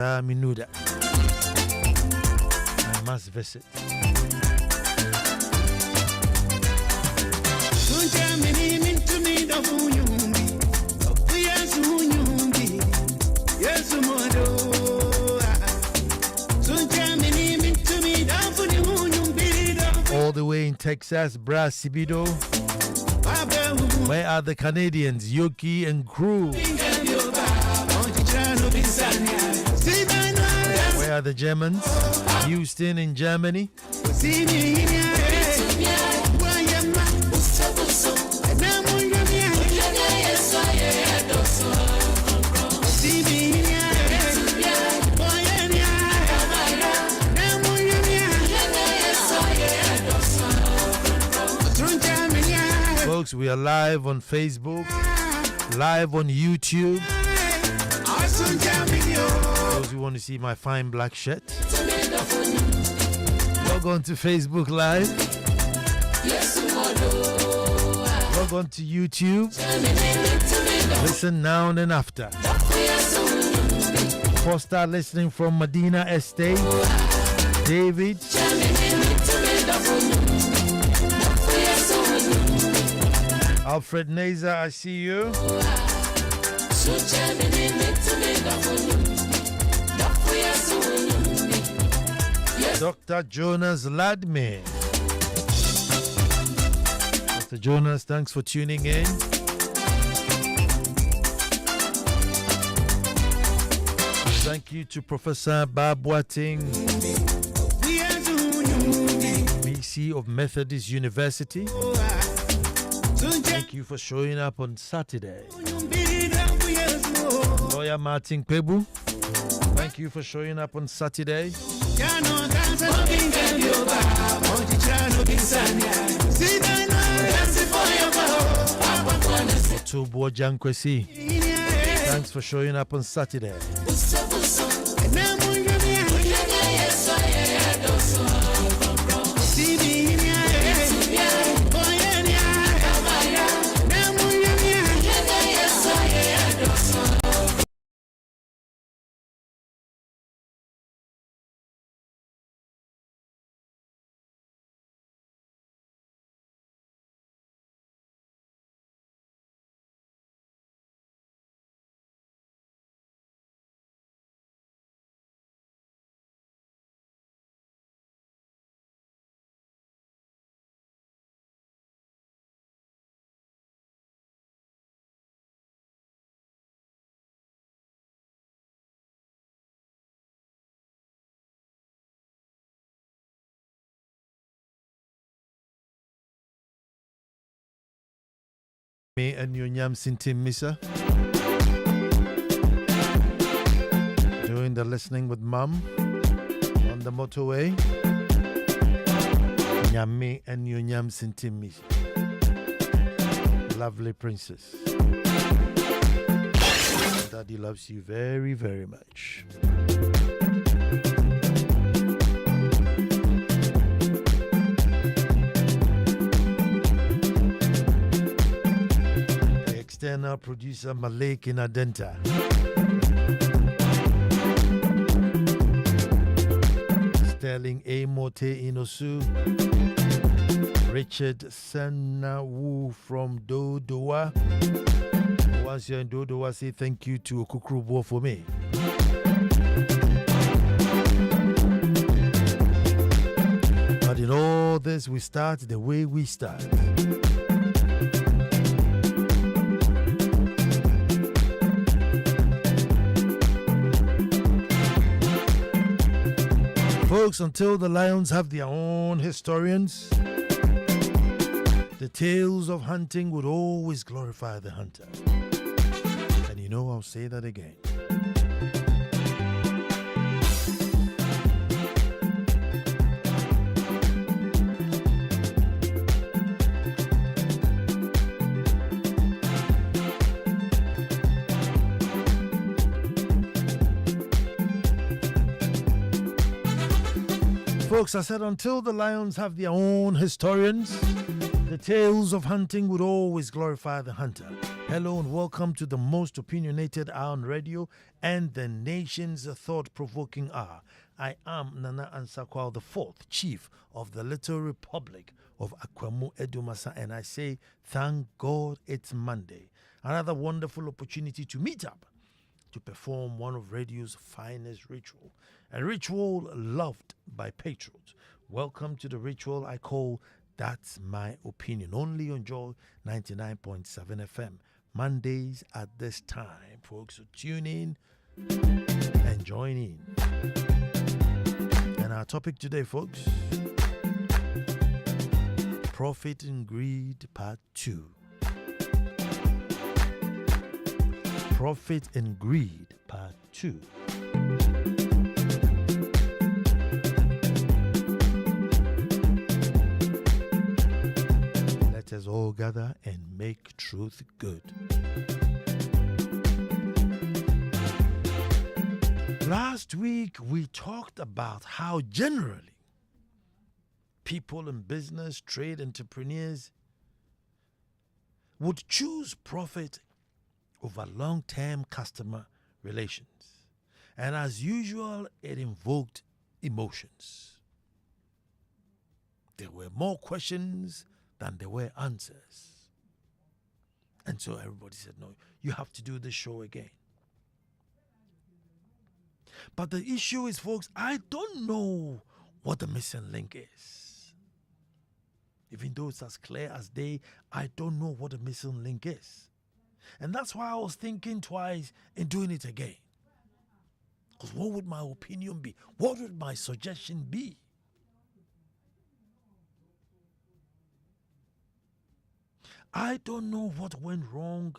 Minuda. I must visit. All the way in Texas, Brasibido. Where are the Canadians, Yoki and crew? Where are the Germans? Houston in Germany. Folks, we are live on Facebook, live on YouTube. Those who want to see my fine black shirt, log on to Facebook Live, log on to YouTube, listen now and then after. Foster listening from Medina Estate, David, Alfred Naza, I see you. Dr. Jonas Ladme. Dr. Jonas, thanks for tuning in. Thank you to Professor Bob Watting, BC of Methodist University. Thank you for showing up on Saturday. Lawyer Martin Pebu, thank you for showing up on Saturday. Otubo Jankwesi, thanks for showing up on Saturday. Me and your Nyam Sintim Misa doing the listening with Mum on the motorway. Nyame and your Nyam Sintim Misa. Lovely princess. Daddy loves you very, very much. External producer Malik in Adenta. Sterling A. Mote Inosu. Richard Sanawu from Dodowa. Once you're in Dodowa, say thank you to Okukrubo for me. But in all this, we start the way we start. Folks, until the lions have their own historians, the tales of hunting would always glorify the hunter. And you know, I'll say that again. Folks, I said until the lions have their own historians, The tales of hunting would always glorify the hunter. Hello and welcome to the most opinionated hour on radio and the nation's thought-provoking hour. I am Nana Ansah Kwao IV, Chief of the Little Republic of Akwamu Edumasa, and I say, thank God it's Monday. Another wonderful opportunity to meet up, to perform one of radio's finest ritual, a ritual loved by patrons. Welcome to the ritual I call That's My Opinion, only on Joy 99.7 FM. Mondays at this time, folks. So tune in and join in. And our topic today, folks, Profit and Greed Part 2. Profit and Greed Part 2. Let us all gather and make truth good. Last week, we talked about how generally people in business, trade, entrepreneurs would choose profit over long-term customer relations. And as usual, it invoked emotions. There were more questions than there were answers. And so everybody said, no, you have to do this show again. But the issue is, folks, I don't know what the missing link is. Even though it's as clear as day, I don't know what the missing link is. And that's why I was thinking twice in doing it again. Because what would my opinion be? What would my suggestion be? I don't know what went wrong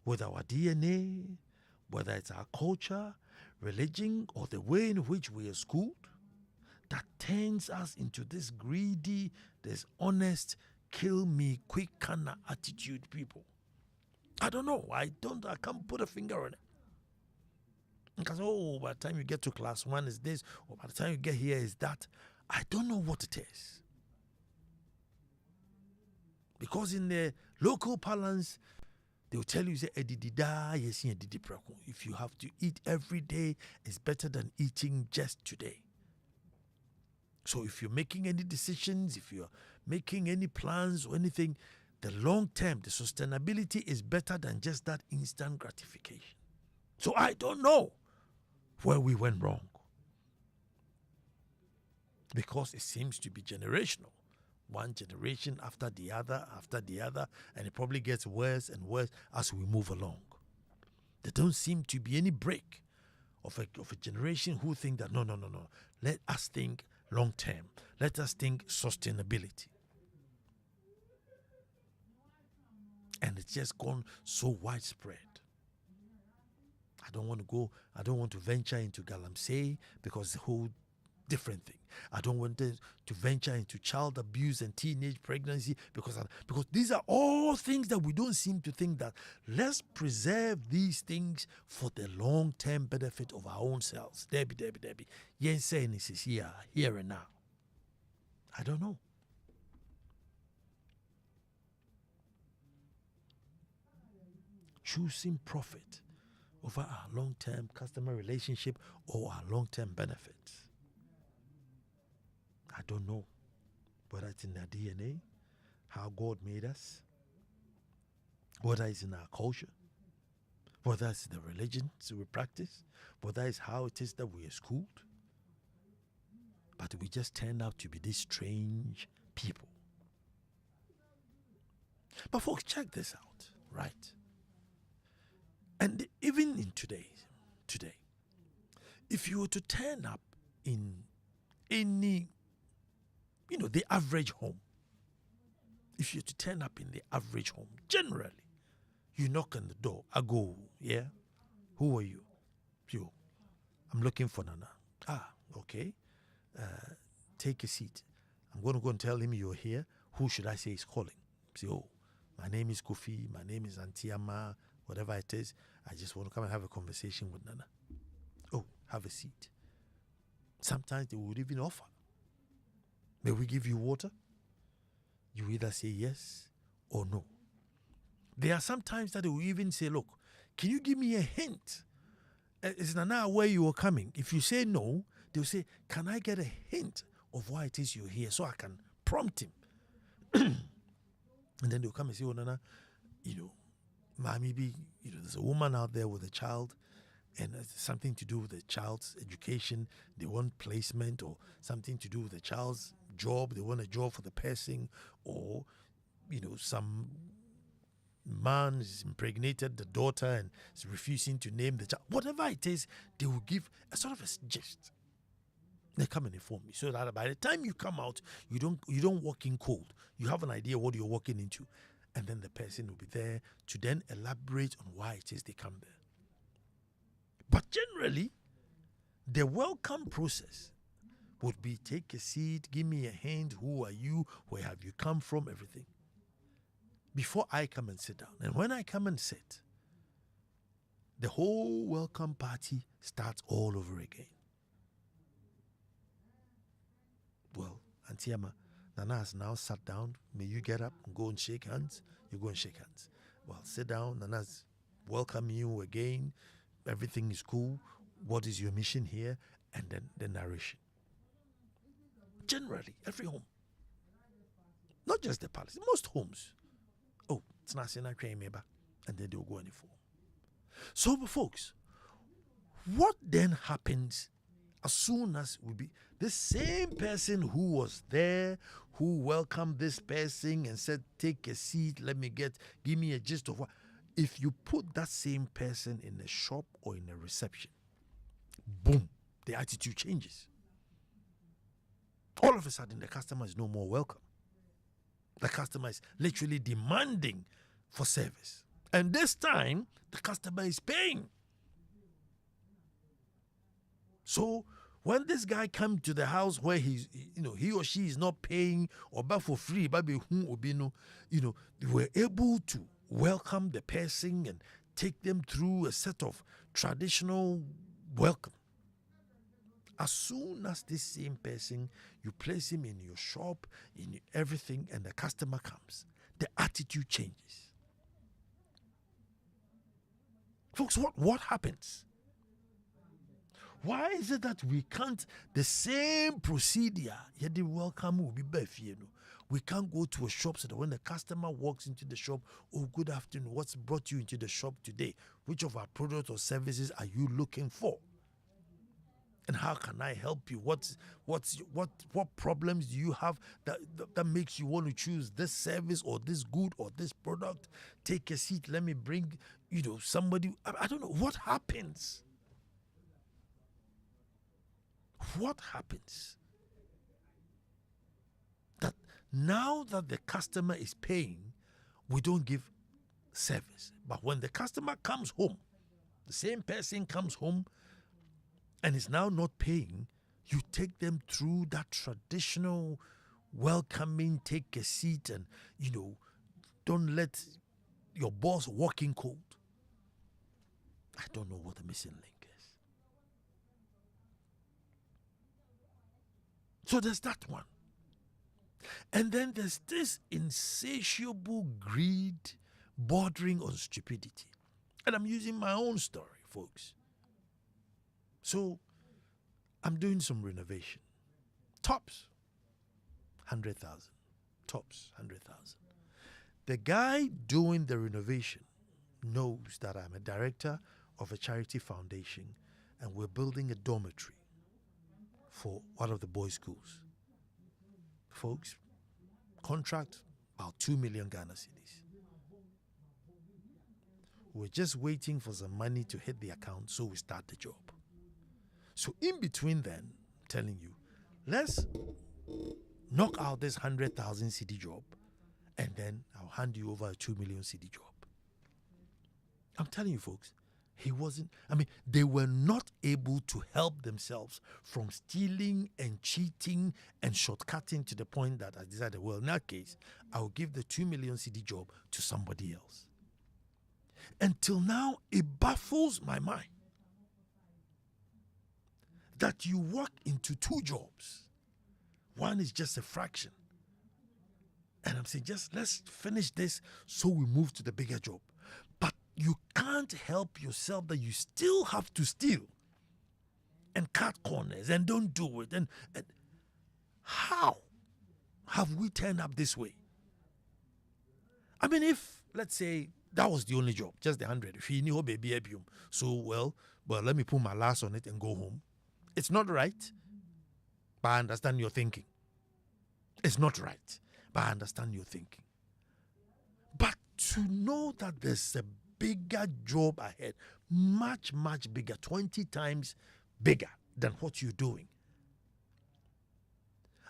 with our DNA, whether it's our culture, religion, or the way in which we are schooled, that turns us into this greedy, this honest, kill me quick kind of attitude people. I don't know. I can't put a finger on it. Because, by the time you get to class 1 is this, or by the time you get here is that. I don't know what it is. Because in the local parlance, they will tell you, say, if you have to eat every day, it's better than eating just today. So if you're making any decisions, if you're making any plans or anything, the long term, the sustainability is better than just that instant gratification. So I don't know where we went wrong. Because it seems to be generational. One generation after the other, and it probably gets worse and worse as we move along. There don't seem to be any break of a generation who think that, no. Let us think long term. Let us think sustainability. And it's just gone so widespread. I don't want to venture into galamsey because it's a whole different thing. I don't want to venture into child abuse and teenage pregnancy because these are all things that we don't seem to think that let's preserve these things for the long-term benefit of our own selves. Debbie. Yes, saying this is here and now. I don't know. Choosing profit over our long-term customer relationship or our long-term benefits. I don't know whether it's in our DNA, how God made us, whether it's in our culture, whether it's the religions we practice, whether it's how it is that we are schooled. But we just turned out to be these strange people. But folks, check this out, right? And even in today, if you were to turn up in any, the average home, if you were to turn up in the average home, generally, you knock on the door, I go, yeah? Who are you? You. I'm looking for Nana. Ah, okay. Take a seat. I'm going to go and tell him you're here. Who should I say is calling? Say, my name is Kofi, my name is Antiama, whatever it is. I just want to come and have a conversation with Nana. Oh, have a seat. Sometimes they would even offer. May we give you water? You either say yes or no. There are some times that they will even say, look, can you give me a hint? Is Nana where you are coming? If you say no, they'll say, can I get a hint of why it is you're here so I can prompt him? And then they'll come and say, oh, Nana, maybe, there's a woman out there with a child and it's something to do with the child's education. They want placement, or something to do with the child's job. They want a job for the person, or, some man is impregnated the daughter and is refusing to name the child. Whatever it is, they will give a sort of a gist. They come and inform me, so that by the time you come out, you don't walk in cold. You have an idea what you're walking into, and then the person will be there to then elaborate on why it is they come there. But generally, the welcome process would be, take a seat, give me a hint, who are you, where have you come from, everything, before I come and sit down. And when I come and sit, the whole welcome party starts all over again. Well, Auntie Emma, Nana has now sat down. May you get up and go and shake hands? You go and shake hands. Well, sit down. Nana's welcome you again. Everything is cool. What is your mission here? And then the narration. Generally, every home. Not just the palace. Most homes. Oh, it's not saying I train me back. And then they'll go and inform. So, folks, what then happens as soon as we be the same person who was there, who welcomed this person and said, take a seat, give me a gist of what. If you put that same person in a shop or in a reception, boom, the attitude changes. All of a sudden, the customer is no more welcome. The customer is literally demanding for service. And this time, the customer is paying. So, when this guy comes to the house where he or she is not paying, or buy for free, we were able to welcome the person and take them through a set of traditional welcome. As soon as this same person, you place him in your shop, in everything, and the customer comes, the attitude changes. Folks, what happens? Why is it that we can't, the same procedure, yet the welcome will be better? We can't go to a shop so that when the customer walks into the shop, oh, good afternoon, what's brought you into the shop today? Which of our products or services are you looking for? And how can I help you? What problems do you have that makes you want to choose this service or this good or this product? Take a seat. Let me bring, somebody. I don't know. What happens? What happens? That now that the customer is paying, we don't give service. But when the customer comes home, the same person comes home and is now not paying, you take them through that traditional welcoming, take a seat, and don't let your boss walk in cold. I don't know what the missing link is. So there's that one. And then there's this insatiable greed bordering on stupidity. And I'm using my own story, folks. So I'm doing some renovation. Tops, 100,000. Tops, 100,000. The guy doing the renovation knows that I'm a director of a charity foundation and we're building a dormitory for one of the boys' schools. Folks, contract about 2 million Ghana cedis. We're just waiting for some money to hit the account so we start the job. So in between then, I'm telling you, let's knock out this 100,000 cedi job and then I'll hand you over a 2 million cedi job. I'm telling you, folks, they were not able to help themselves from stealing and cheating and shortcutting to the point that I decided, well, in that case, I'll give the 2 million cedi job to somebody else. Until now, it baffles my mind that you walk into two jobs. One is just a fraction. And I'm saying, just let's finish this so we move to the bigger job. But you can't help yourself that you still have to steal and cut corners and don't do it. And how have we turned up this way? I mean, if, let's say, that was the only job, just the 100. If he knew baby abium, so well, let me put my last on it and go home. It's not right, but I understand your thinking. It's not right, but I understand your thinking. But to know that there's a bigger job ahead, much, much bigger, 20 times bigger than what you're doing.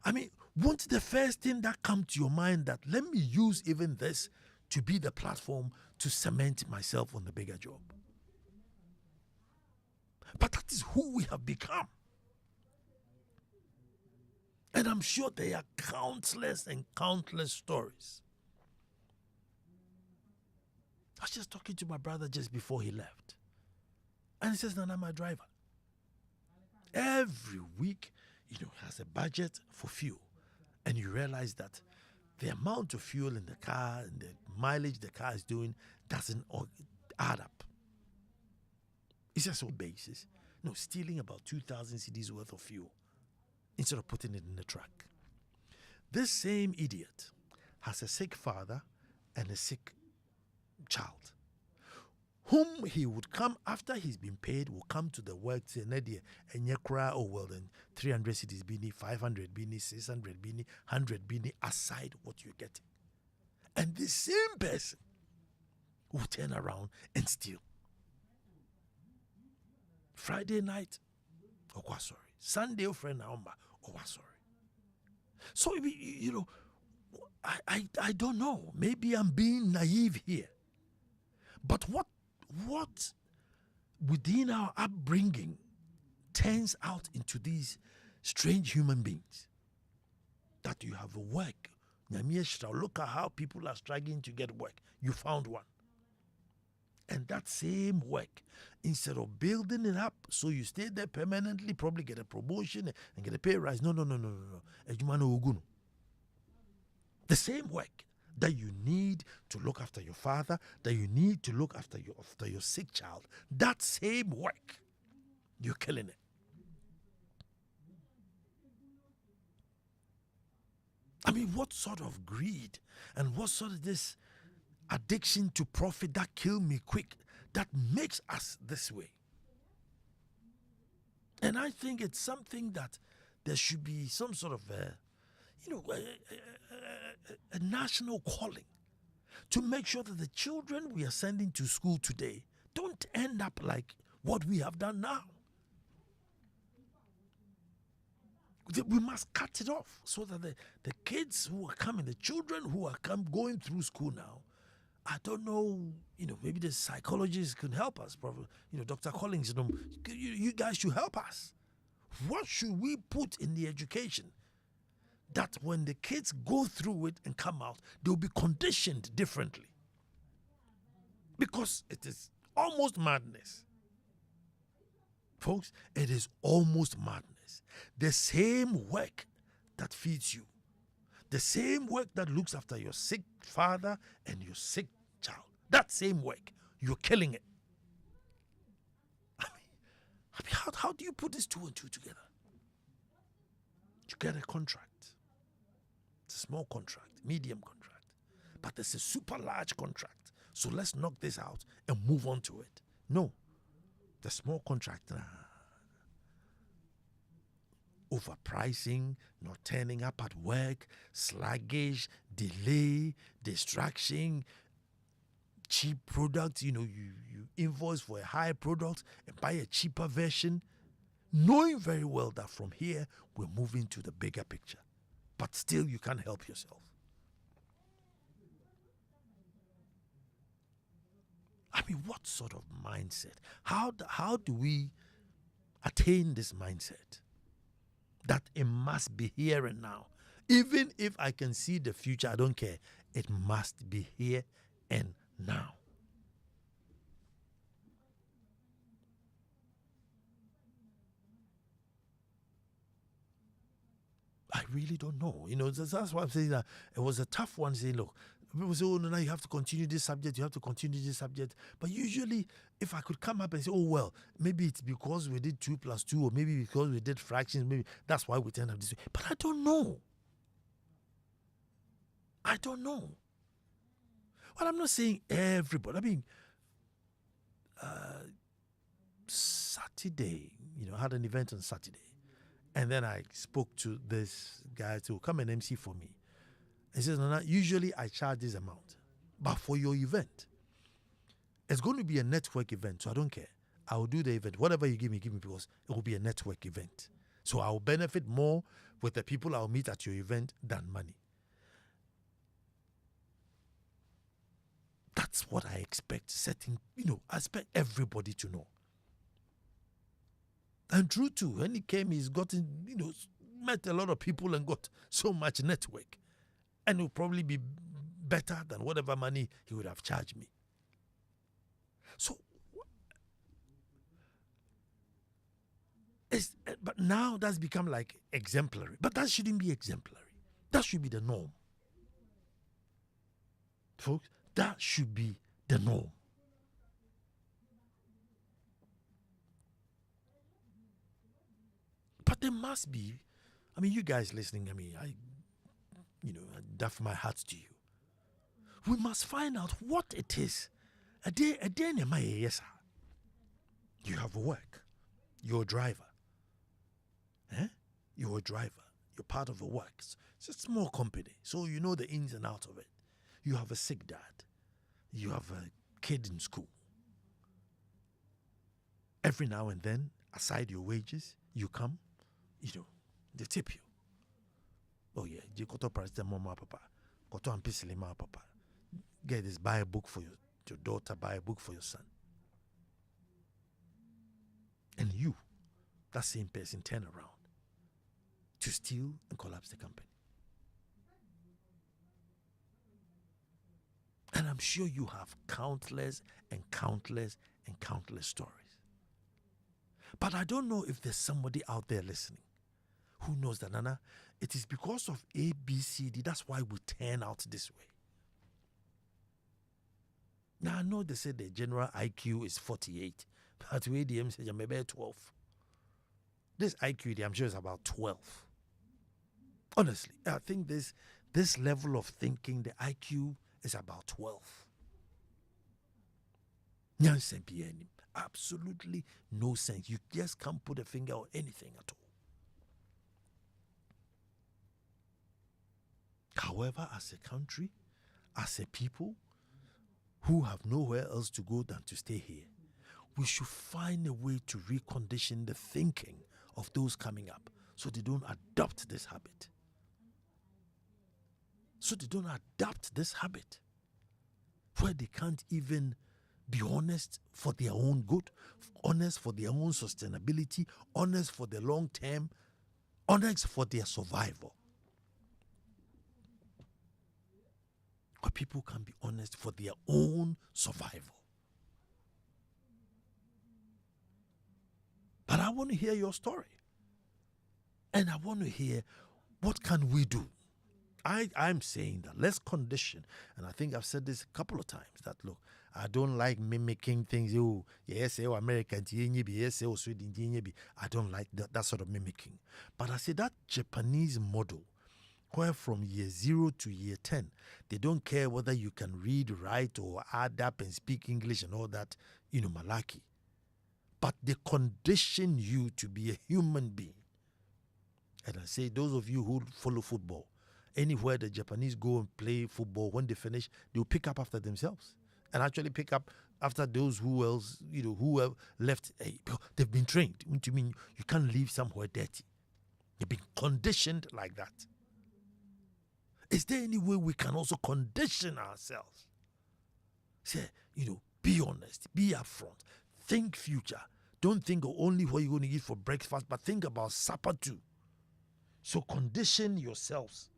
I mean, won't the first thing that come to your mind that let me use even this to be the platform to cement myself on the bigger job? But that is who we have become. And I'm sure there are countless and countless stories. I was just talking to my brother just before he left. And he says, Nana, my driver, every week, has a budget for fuel. And you realize that the amount of fuel in the car and the mileage the car is doing doesn't add up. It's just on basis. No, stealing about 2,000 cedis worth of fuel instead of putting it in the truck. This same idiot has a sick father and a sick child, whom he would come after he's been paid, will come to the work, say, Nadia, and yakra, oh well, then 300 cities bini, 500 bini, 600 bini, 100 bini, aside what you're getting. And the same person will turn around and steal. Friday night, oh, sorry. Sunday, friend, oh, sorry. So, I don't know. Maybe I'm being naive here. But what within our upbringing turns out into these strange human beings? That you have a work. Look at how people are struggling to get work. You found one. And that same work, instead of building it up so you stay there permanently, probably get a promotion and get a pay rise. No. The same work that you need to look after your father, that you need to look after your sick child, that same work, you're killing it. I mean, what sort of greed and what sort of this addiction to profit that kill me quick, that makes us this way? And I think it's something that there should be some sort of a national calling to make sure that the children we are sending to school today don't end up like what we have done now. We must cut it off so that the kids who are coming, the children who are going through school now, I don't know, maybe the psychologists can help us. Probably, Dr. Collins, you guys should help us. What should we put in the education that when the kids go through it and come out, they'll be conditioned differently? Because it is almost madness. Folks, it is almost madness. The same work that feeds you, the same work that looks after your sick father and your sick child, that same work, you're killing it. I mean, how do you put these two and two together? You get a contract. It's a small contract, medium contract, but it's a super large contract. So let's knock this out and move on to it. No, the small contract, overpricing, not turning up at work, sluggish, delay, distraction, cheap products. You invoice for a high product and buy a cheaper version, knowing very well that from here we're moving to the bigger picture, but still you can't help yourself. I mean, what sort of mindset? How do we attain this mindset that it must be here and now? Even if I can see the future, I don't care. It must be here and now. I really don't know. That's why I'm saying that it was a tough one saying, look, people say, oh, no, you have to continue this subject, you have to continue this subject. But usually, if I could come up and say, oh, well, maybe it's because we did 2 plus 2, or maybe because we did fractions, maybe that's why we turned up this way. But I don't know. I don't know. Well, I'm not saying everybody. I mean, Saturday, I had an event on Saturday. And then I spoke to this guy to come and MC for me. He says, Nana, usually I charge this amount. But for your event, it's going to be a network event, so I don't care. I will do the event. Whatever you give me because it will be a network event. So I will benefit more with the people I'll meet at your event than money. That's what I expect I expect everybody to know. And true too, when he came, he's gotten, met a lot of people and got so much network. And it will probably be better than whatever money he would have charged me. So, but now that's become like exemplary. But that shouldn't be exemplary. That should be the norm. Folks, that should be the norm. But there must be, you guys listening, I doff my hat to you. We must find out what it is. You have work. You're a driver. You're a driver. You're part of a work. It's a small company, so you know the ins and outs of it. You have a sick dad. You have a kid in school. Every now and then, aside your wages, you come, they tip you. Oh yeah, you koto paracetamol ma papa, koto ampicillin ma papa. Get this, buy a book for your daughter, buy a book for your son. And you, that same person, turn around to steal and collapse the company. And I'm sure you have countless and countless and countless stories. But I don't know if there's somebody out there listening who knows that, Nana, it is because of A, B, C, D, that's why we turn out this way. Now, I know they say the general IQ is 48, but with ADM says maybe 12. This IQ, I'm sure, is about 12. Honestly, I think this level of thinking, the IQ is about 12. Absolutely no sense. You just can't put a finger on anything at all. However, as a country, as a people who have nowhere else to go than to stay here, we should find a way to recondition the thinking of those coming up so they don't adopt this habit. So they don't adopt this habit where they can't even be honest for their own good, honest for their own sustainability, honest for the long term, honest for their survival. Where people can be honest for their own survival. But I want to hear your story. And I want to hear, what can we do? I'm saying that let's condition, and I think I've said this a couple of times, that look, I don't like mimicking things. Oh, yes, American, yes, Sweden, I don't like that sort of mimicking. But I say that Japanese model, where from year 0 to year 10, they don't care whether you can read, write, or add up and speak English and all that, malaki. But they condition you to be a human being. And I say, those of you who follow football, anywhere the Japanese go and play football, when they finish, they'll pick up after themselves and actually pick up after those who have left. They've been trained. What do you mean you can't leave somewhere dirty? They've been conditioned like that. Is there any way we can also condition ourselves? Say, be honest, be upfront, think future. Don't think of only what you're going to eat for breakfast, but think about supper too. So condition yourselves.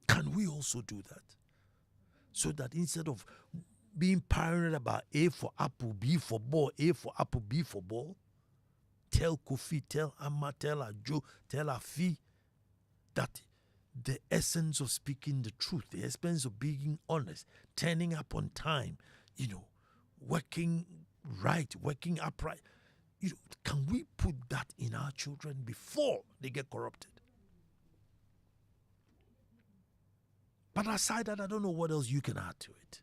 Can we also do that? So that instead of being paranoid about A for apple, B for ball, A for apple, B for ball, tell Kofi, tell Amma, tell Ajo, tell Afi that the essence of speaking the truth, the essence of being honest, turning up on time, working right, working upright. Can we put that in our children before they get corrupted? But aside that, I don't know what else you can add to it.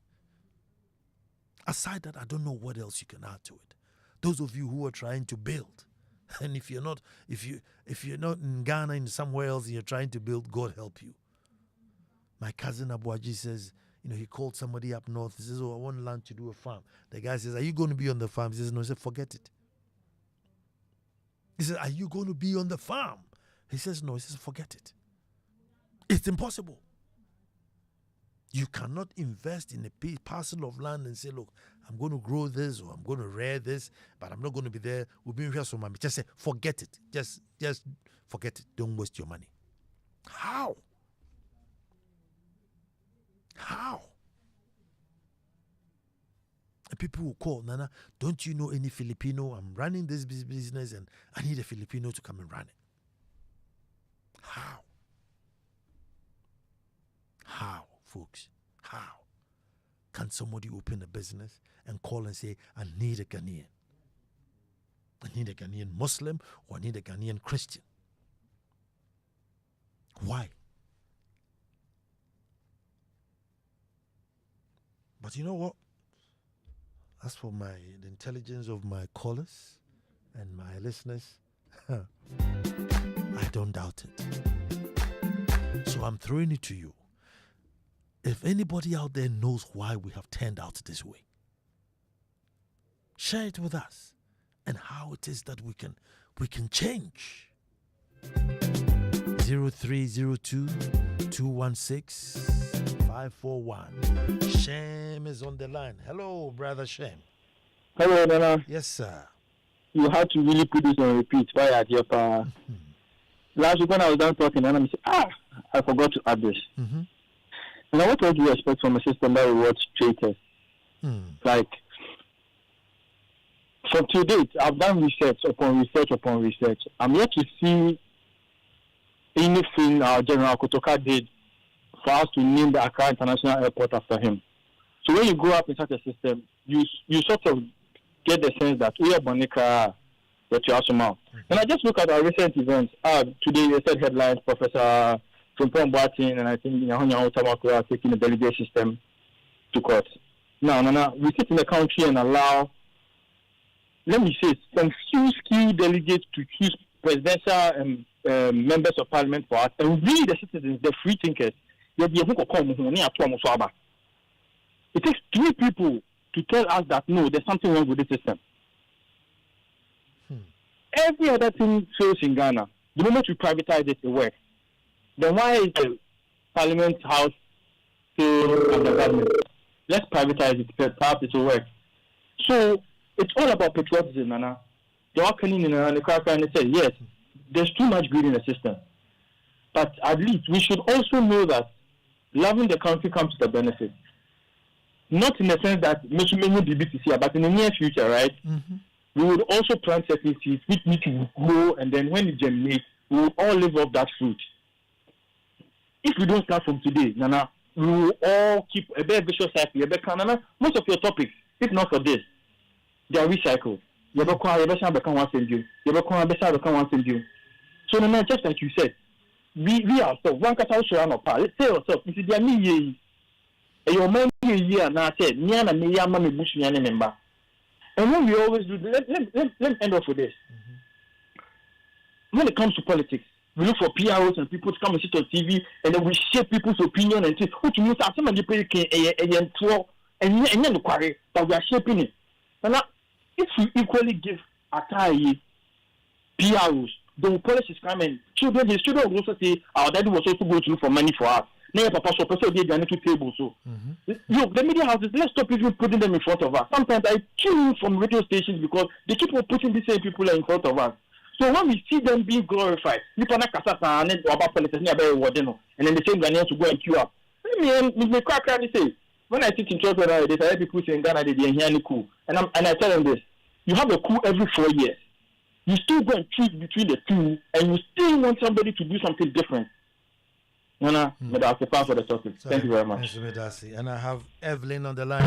Aside that, I don't know what else you can add to it. Those of you who are trying to build, and if you're not in Ghana and somewhere else and you're trying to build, God help you. My cousin Abuaji says, he called somebody up north. He says, I want land to do a farm. The guy says, are you going to be on the farm? He says, no. He said, forget it. He says, are you going to be on the farm? He says, no. He says, forget it. It's impossible. You cannot invest in a parcel of land and say, look, I'm going to grow this or I'm going to rear this, but I'm not going to be there. We'll be here so much. Just say, forget it. Just forget it. Don't waste your money. How? And people will call, Nana, don't you know any Filipino? I'm running this business and I need a Filipino to come and run it. How, folks? How can somebody open a business and call and say, I need a Ghanaian? I need a Ghanaian Muslim or I need a Ghanaian Christian? Why? But you know what? As for the intelligence of my callers and my listeners, I don't doubt it. So I'm throwing it to you. If anybody out there knows why we have turned out this way, share it with us and how it is that we can change. 0302 216 541. Shem is on the line. Hello, brother Shem. Hello, Nana. Yes, sir. You had to really put this on repeat. Why at your power? Last week when I was done talking, Nana, I said, I forgot to add this. Mm-hmm. And what would you expect from a system that rewards traitors? Like, from to date, I've done research upon research upon research. I'm yet to see anything our General Kotoka did for us to name the Accra International Airport after him. So when you grow up in such a system, you sort of get the sense that we are Bonica, that you have some out. And I just look at our recent events. Today they said headlines, Professor Frimpong Boateng and I think Nyahonya Otamako are taking the delegate system to court. Now, we sit in the country and allow, let me say, some few skilled delegates to choose presidential members of parliament for us, and we, the citizens, the free thinkers, it takes 3 people to tell us that no, there's something wrong with the system. Every other thing fails in Ghana. The moment we privatize it, it works. Then why is the Parliament House still under government? Let's privatize it, perhaps it will work. So it's all about patriotism, Nana. They are coming in the cracker and they say, yes, there's too much greed in the system. But at least we should also know that loving the country comes to the benefit. Not in the sense that making BBTC, but in the near future, right? Mm-hmm. We would also plant certain seeds which need to grow, and then when it germinates, we will all live off that fruit. If we don't start from today, Nana, we will all keep a very vicious cycle. Nana, most of your topics, if not for this, they are recycled. So Nana, just like you said, we ourselves, one cat out show let's say ourselves, if you are me, your man here now said, Niana me yama me bush me member. And when we always do, let me end off with this. When it comes to politics, we look for PROs and people to come and sit on TV, and then we shape people's opinion and say, "What you mean? Somebody pay and then quarry, but we are shaping it." And now, if we equally give Akai PROs, the police is coming. Children will also say, "Our daddy was also going to look for money for us." Now, Papa, so person they are to table. So, look, the media houses, let's stop even putting them in front of us. Sometimes I kill from radio stations because they keep on putting these same people in front of us. So when we see them being glorified, and then the same Ghanaians will go and queue up. Me crack and say, when I sit in church I hear people saying Ghana they are cool, and I tell them this: you have a coup every 4 years. You still go and choose between the two, and you still want somebody to do something different. Nana, that's the part for the topic. Thank you very much. Mr. Medasi. And I have Evelyn on the line.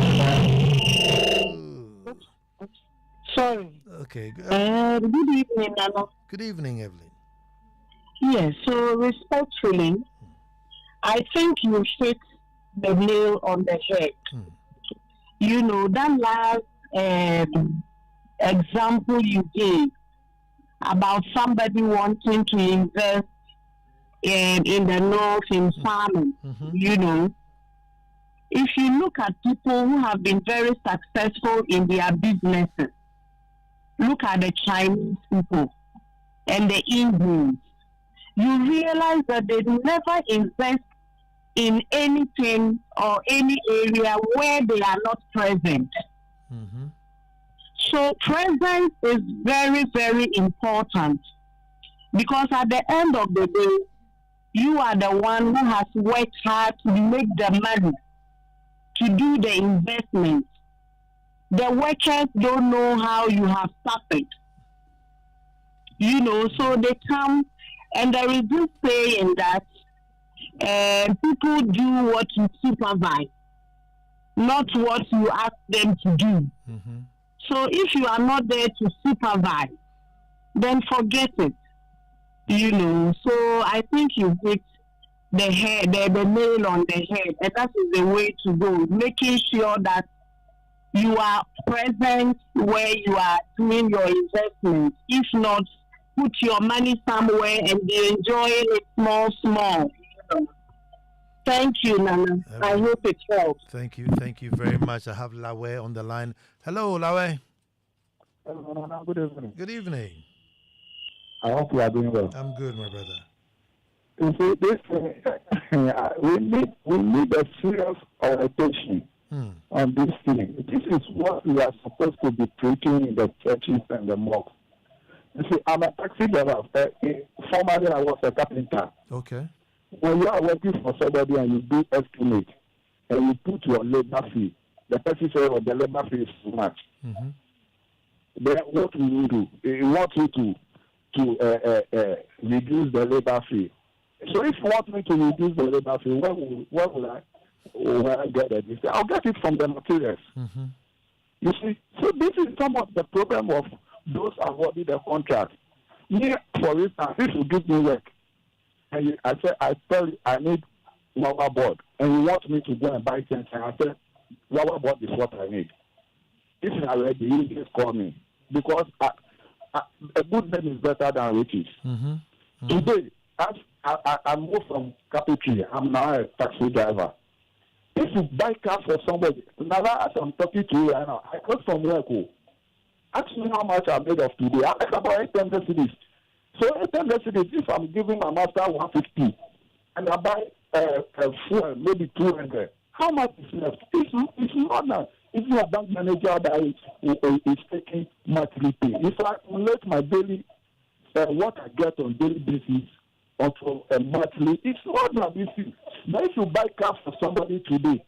Sorry. Okay. Good evening, Nana. Good evening, Evelyn. Yes, so respectfully, I think you hit the nail on the head. You know, that last example you gave about somebody wanting to invest in the north in farming, you know, if you look at people who have been very successful in their businesses, look at the Chinese people and the Indians, you realize that they never invest in anything or any area where they are not present. So presence is very, very important, because at the end of the day, you are the one who has worked hard to make the money, to do the investment. The workers don't know how you have suffered. You know, so they come, and there is this saying that people do what you supervise, not what you ask them to do. So if you are not there to supervise, then forget it. You know, so I think you hit the nail on the head, and that is the way to go. Making sure that you are present where you are doing your investment. If not, put your money somewhere and be enjoying it small. Thank you, Nana. I hope it helps. Thank you very much. I have Lawe on the line. Hello, Lawe. Hello, Nana. Good evening. Good evening. I hope you are doing well. I'm good, my brother. You see, this we need a serious orientation on this thing. This is what we are supposed to be preaching in the churches and the mosques. You see, I'm a taxi driver. Formerly, I was a carpenter. Okay. When you are working for somebody and you do estimate and you put your labor fee, the person says, "Oh, the labor fee is too much." Then what will you do? He wants you to reduce the labor fee. So if you want me to reduce the labor fee, where will I get it? I'll get it from the materials. You see, so this is some of the problem of those awarding the contract. Me, for instance, if you give me work, and I tell you I need rubber board, and you want me to go and buy things, and I say rubber board is what I need. If you are ready, you just call me, because a good name is better than riches. Today, I moved from carpentry. I'm now a taxi driver. If you buy car for somebody, now as I'm talking to you right now, I got from work. Ask me how much I made of today. I make about 800 cedis. So 800 cedis, if I'm giving my master 150, and I buy fuel, maybe 200, how much is left? It's not now. If you are a bank manager that is taking monthly pay, if I calculate my daily, what I get on daily basis onto a monthly, it's not that easy. But if you buy car for somebody today,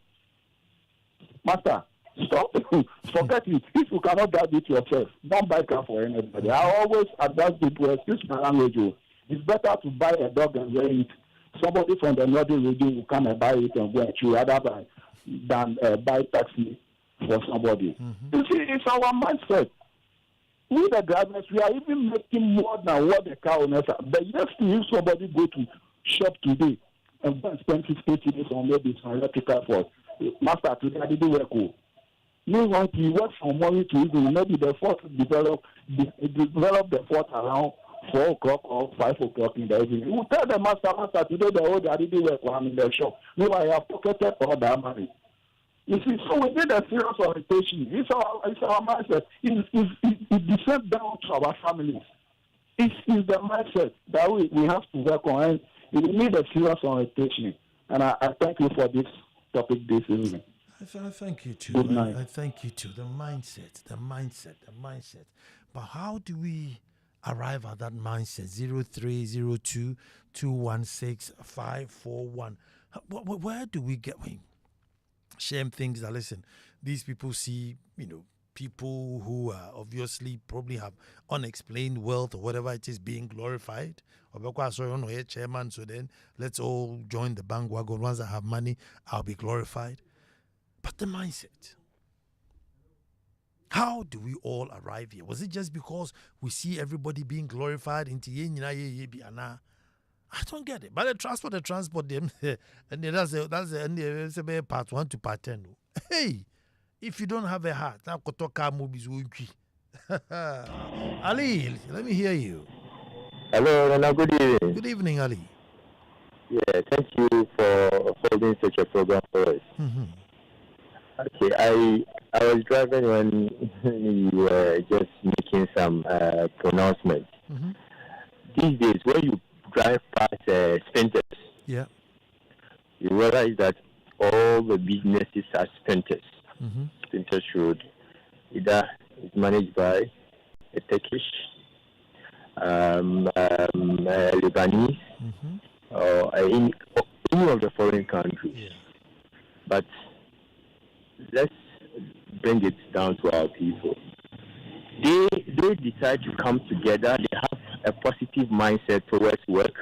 master, stop. Forget it. If you cannot drive it yourself, don't buy car for anybody. I always advise people, excuse my language, it's better to buy a dog and wear it. Somebody from the northern region will come and buy it and go and chew rather than buy taxi for somebody. You see, it's our mindset. We the drivers, we are even making more than what the car owners are. But yes, if somebody go to shop today and go and spend 50 days on maybe some electrical fault, master, today I didn't work. Meanwhile, he works from morning to evening. Maybe the fault develop the fault around 4 o'clock or 5 o'clock in the evening. You tell the master, today the old I didn't work while I'm in the shop. Meanwhile, I have pocketed all that money. You see, so we need a serious orientation. It's our mindset. It descends down to our families. It's the mindset that we have to work on. And we need a serious orientation. And I thank you for this topic this evening. I thank you too. Good night. I thank you too. The mindset. But how do we arrive at that mindset? 0302-216-541. Where do we get? Shame things that, listen, these people see, people who obviously probably have unexplained wealth or whatever it is being glorified. Chairman, so then let's all join the bandwagon. Once I have money, I'll be glorified. But the mindset. How do we all arrive here? Was it just because we see everybody being glorified into I don't get it. But the transport them, and that's the part 1 to part 10. Hey, if you don't have a heart, now kotoka movies will be. Ali, let me hear you. Hello, Nana. Good evening. Good evening, Ali. Yeah, thank you for holding such a program for us. Mm-hmm. Okay, I was driving when you were just making some pronouncements. Mm-hmm. These days, when you drive past sprinters, yeah, you realize that all the businesses are sprinters. Mm-hmm. Sprinters Road either is managed by a Turkish, Lebanese, mm-hmm. or any of the foreign countries. Yeah. But let's bring it down to our people. They decide to come together. They have a positive mindset towards work.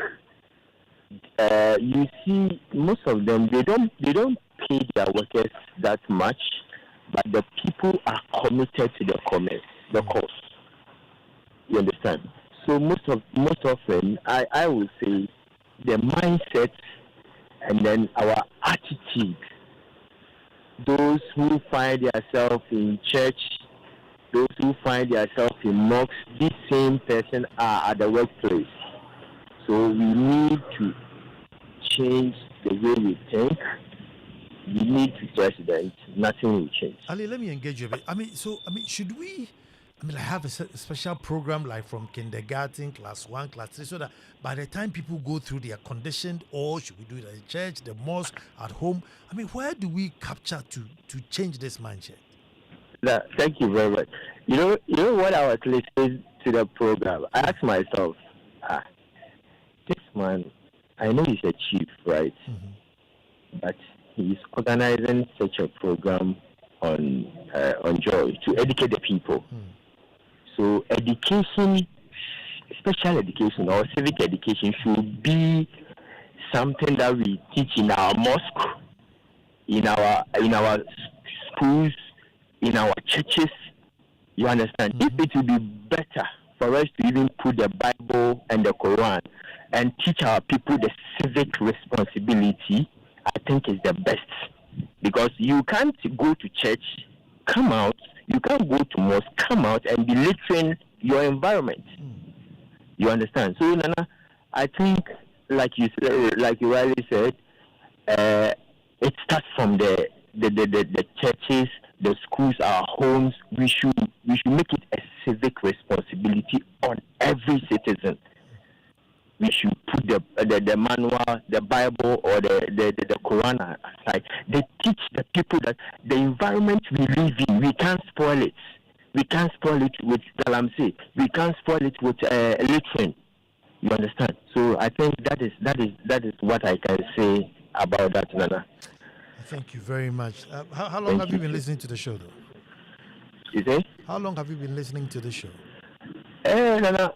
You see, most of them they don't pay their workers that much, but the people are committed to the cause. You understand? So most often, I would say the mindset and then our attitude. Those who find themselves in church, those who find themselves in mosques, these same person are at the workplace. So we need to change the way we think. We need to president. Nothing will change. Ali, let me engage you a bit. Should we have a special program like from kindergarten, class 1, class 3, so that by the time people go through, they are conditioned, or should we do it at the church, the mosque, at home? Where do we capture to change this mindset? Thank you very much. You know what I was listening to the program, I asked myself, this man, I know he's a chief, right? Mm-hmm. But he's organizing such a program on joy to educate the people. So education, special education or civic education should be something that we teach in our mosque, in our schools, in our churches. You understand? Mm-hmm. If it would be better for us to even put the Bible and the Quran and teach our people the civic responsibility, I think is the best. Because you can't go to church, come out, you can't go to mosque, come out and be littering your environment. You understand? So, Nana, I think, like you rightly said, it starts from the churches, the schools, our homes. We should make it a civic responsibility on every citizen. We should put the manual, the Bible, or the Quran aside. They teach the people that the environment we live in, we can't spoil it. We can't spoil it with galamsey. We can't spoil it with littering. You understand? So I think that is what I can say about that, Nana. Thank you very much. How long have you been listening to the show, though? You say? How long have you been listening to the show? Nana,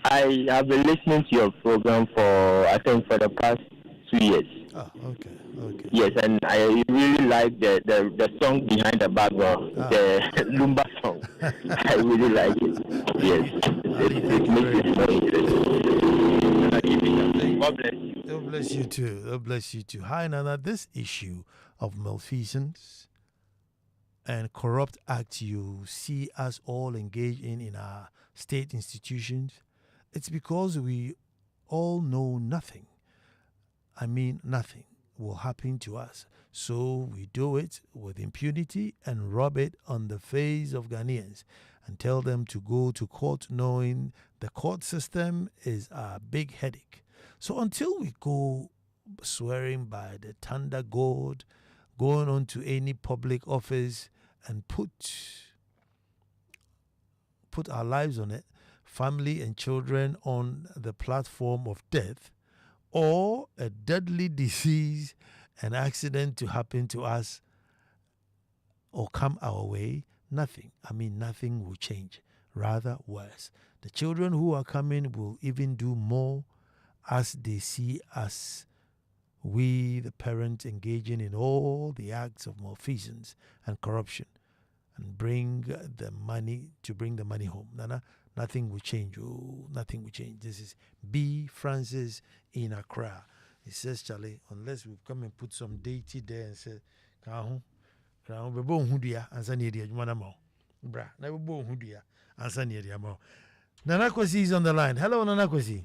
I have been listening to your program for the past 2 years. Oh, okay. Yes, and I really like the song behind the background, the Lumba song. I really like it. Yes, it makes it more interesting. God bless you. God bless you too. God bless you too. Hi, Nana. This issue of malfeasance and corrupt acts you see us all engage in our state institutions, it's because we all know nothing. Nothing will happen to us. So we do it with impunity and rub it on the face of Ghanaians and tell them to go to court knowing the court system is a big headache. So until we go swearing by the thunder god, going on to any public office and put our lives on it, family and children on the platform of death, or a deadly disease, an accident to happen to us or come our way, nothing will change. Rather worse. The children who are coming will even do more as they see us, we, the parents, engaging in all the acts of malfeasance and corruption, and bring the money home. Nana, nothing will change. Oh, nothing will change. This is B. Francis in Accra. He says, Charlie, unless we come and put some deity there and say, Kahu, bebo hudia, ansa ni dia jumana mo. Bra, na bebo hudia, ansa ni dia mo. Nana Kwesi is on the line. Hello, Nana Kwesi.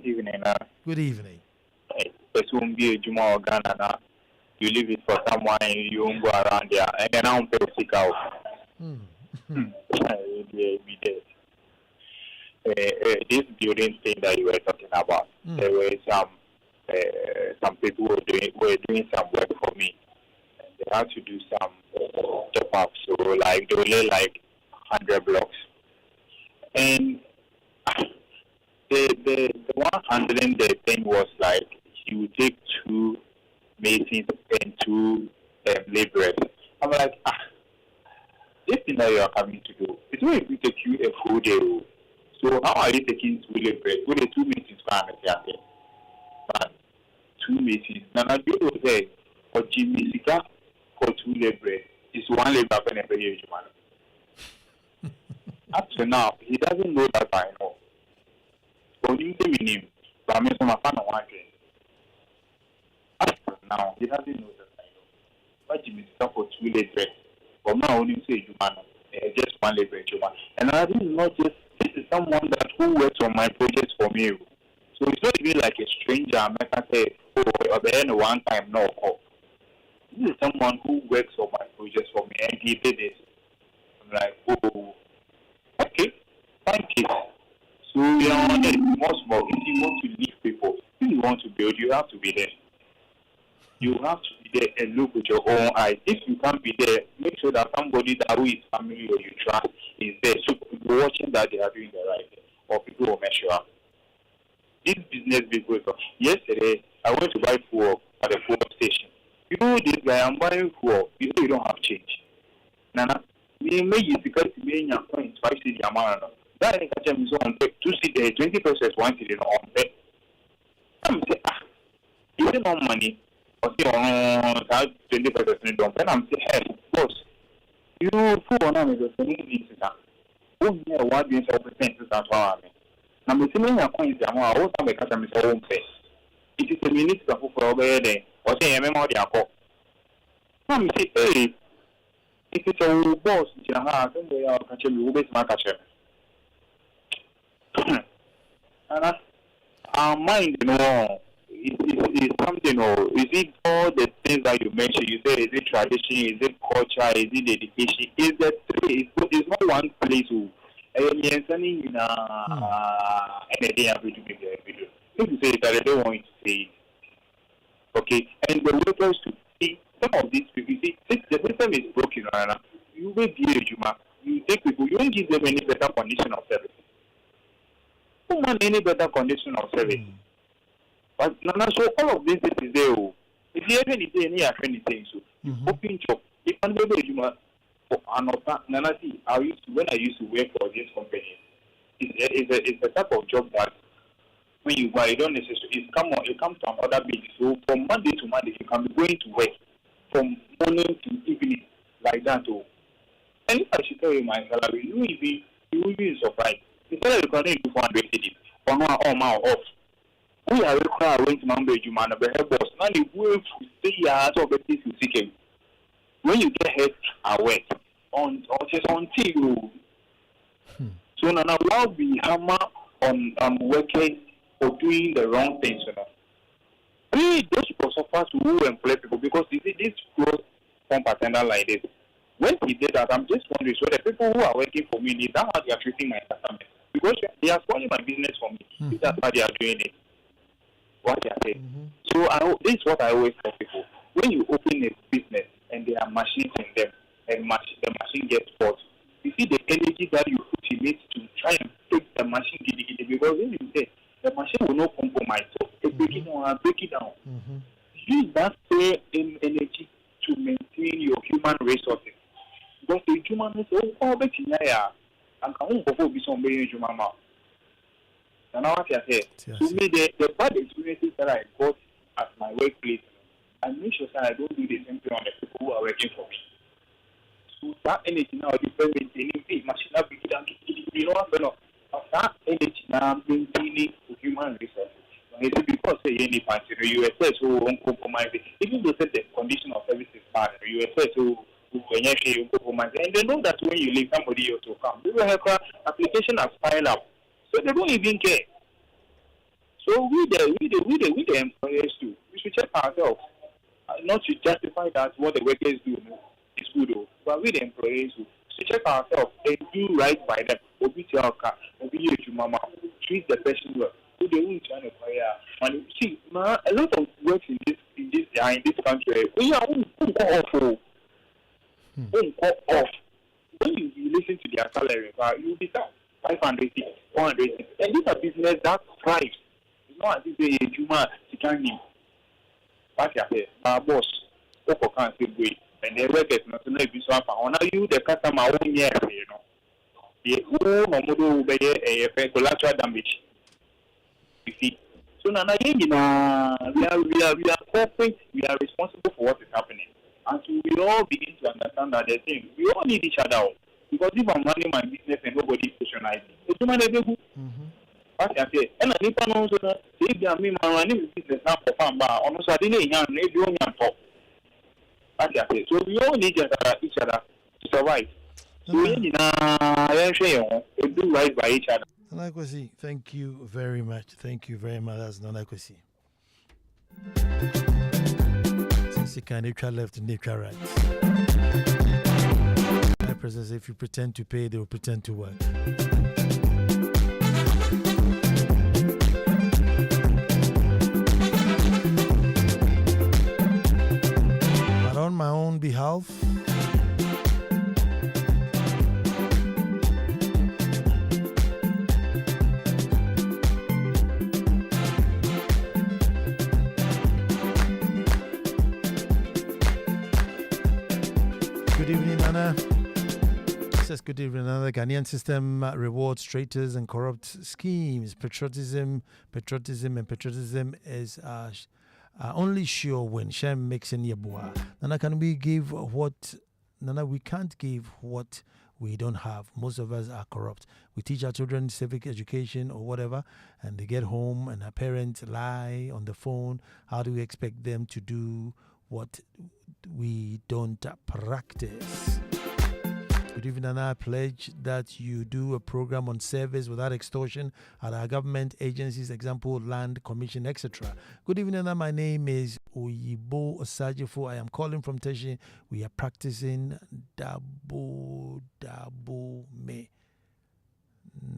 Evening. Good evening. This won't be a Juma or Ghana now. You leave it for someone, you won't go around there. And then I won't pay sick out. This building thing that you were talking about, there were some people were doing some work for me. And they had to do some top up. So like they were like 100 blocks. And the one handling the thing was like he would take 2 masons and 2 laborers. I'm like, this thing that you are coming to do, it's only if we take you a full day. So how are you taking 2 laborers? What are 2 masons for 2 masons. Now I do say for Jimmy Sika for 2 laborers is 1 laborer for every year. Up to now, he doesn't know that I know. So you say me name, but I'm from a fan of one game. Up to now, he doesn't know that I know. But Jimmy Sika for 2 laborers. But now only say just 1 laborer. And I think not just this is someone that who works on my projects for me. So it's not even like a stranger. I can say, oh, then one time no. This is someone who works on my projects for me, and he did it. I'm like, oh, okay, thank you. So you know, it's more small. If you want to leave people, if you want to build, you have to be there. You have to be there and look with your own eyes. If you can't be there, make sure that somebody that who is family or you trust is there. So people watching that they are doing the right thing, or people will measure up. This business people. Yesterday, I went to buy fuel at the fuel station. You know this guy, I'm buying fuel. You know you don't have change. Nana, me may use because me in your coins twice the amount. That I catch him so on pay 2 cedis, 20 pesos, 1 cedi on pay. I'm saying, you don't have money. Or say, that 20 pesos don't pay. I'm saying, hey, boss, you full on is a thing. Oh, yeah, what do you say? That's why I'm saying, your coins, I'm also because I'm so home pay. It is a minister who for over there, or say, I'm a call. I'm saying, hey, if it's a boss, they are catching me, who is my catcher. And our mind, you know, is something, or is it all the things that you mentioned? You say, is it tradition? Is it culture? Is it education? Is that it's not one place who anything in anything I will do. If you say that, I don't want you to say it. Okay, and the workers to see some of these people. See, the system is broken right now. You will be a human. You take people, you don't give them any better condition of service. You don't want any better condition of service. But Nana, so all of this is there. If you ever need any anything, so you open job. If I'm able to human for another, Nana, see, when I used to work for this company, it's a type of job that when you buy, you don't necessarily it comes to another bit. So from Monday to Monday, you can be going to work from morning to evening like that. Oh. And if I should tell you my salary, you will be surprised. Instead of recording to 400 cities, or no, all my off. We are requiring to number you man, but help us. Now you will stay out of the things you seek. When you get hurt at work, on just until you. So now while we hammer on working or doing the wrong things, you know. We those people suffer to who employ people because you see this close form paternal like this. When he did that, I'm just wondering, so the people who are working for me, is that how they are treating my customer? Because they are spoiling my business for me. That's why they are doing it. What they are saying. So this is what I always tell people. When you open a business and there are machines in them, and the machine gets fault, you see the energy that you put in it to try and fix the machine, because when you say, the machine will not compromise. So break it down. Use that same energy to maintain your human resources. Because employer, and come home be some very mama. And now what I say, to me, the bad experiences that I got at my workplace, I make sure that I don't do the same thing on the people who are working for me. So that energy now depends maintaining machine up, you know what? That energy now maintaining human resources. It's because any party, the USA who won't compromise, even though the condition of service is bad, the USA who compromise, and they know that when you leave, somebody else will come. They will have an application as filed up, so they don't even care. So we the employers too, we should check ourselves, not to justify that what the workers do is good, but we the employers who should check ourselves and do right by them. Obi tell car, obi you mama, treat the person well. So they will try to fire. And see, a lot of works in this country, we are awful. Off. When you listen to their salary, you will be down 500, 400, and these are business that thrives. It's not as if they human secondly. What you say, my boss, Oko can't say wait, and the workers not to know if you so far. Now you the customer own year, you know. The whole model will be a collateral damage. You see, so now we are corporate. We are responsible for what is happening, and so we all begin to understand that we all need each other out. Because if I'm running my business and nobody is patronizing, it's too many people. What I say, and I need to know that if I mean my running business now for fun, but almost I didn't have maybe only on top. What I say, so we all need each other to survive. So we need to do right by each other. Nana Kwesi, thank you very much. Thank you very much. That's Nana Kwesi. Since you can nature left and nature right. My presence, if you pretend to pay, they will pretend to work. But on my own behalf, good evening, Nana. Says good evening, Nana. The Ghanaian system rewards traitors and corrupt schemes. Patriotism is only sure when Shem makes any abua. Nana, can we give what? Nana, we can't give what we don't have. Most of us are corrupt. We teach our children civic education or whatever, and they get home and our parents lie on the phone. How do we expect them to do what we don't practice? Good evening, and I pledge that you do a program on service without extortion at our government agencies, example, Land Commission, etc. Good evening, and my name is Oyibo Osajifo. I am calling from Teshi. We are practicing Dabo Me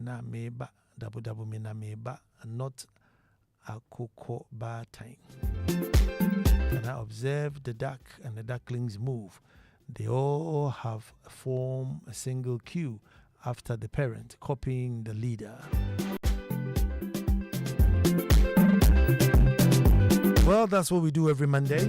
Nameba, Dabo Me Nameba, not Akoko Ba time. And I observe the duck and the ducklings move. They all have formed a single queue after the parent, copying the leader. Well, that's what we do every Monday.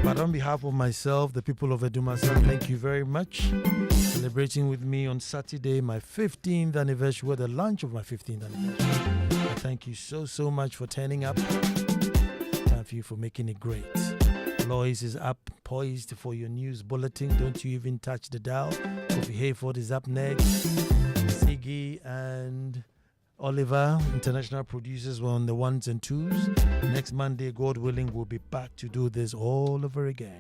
But on behalf of myself, the people of Edumasa, thank you very much. Celebrating with me on Saturday, my 15th anniversary, or the launch of my 15th anniversary. Thank you so much for turning up. Time for you for making it great. Lois is up, poised for your news bulletin. Don't you even touch the dial. Kofi Hayford is up next. Siggy and Oliver, international producers, were on the ones and twos. Next Monday, God willing, we'll be back to do this all over again.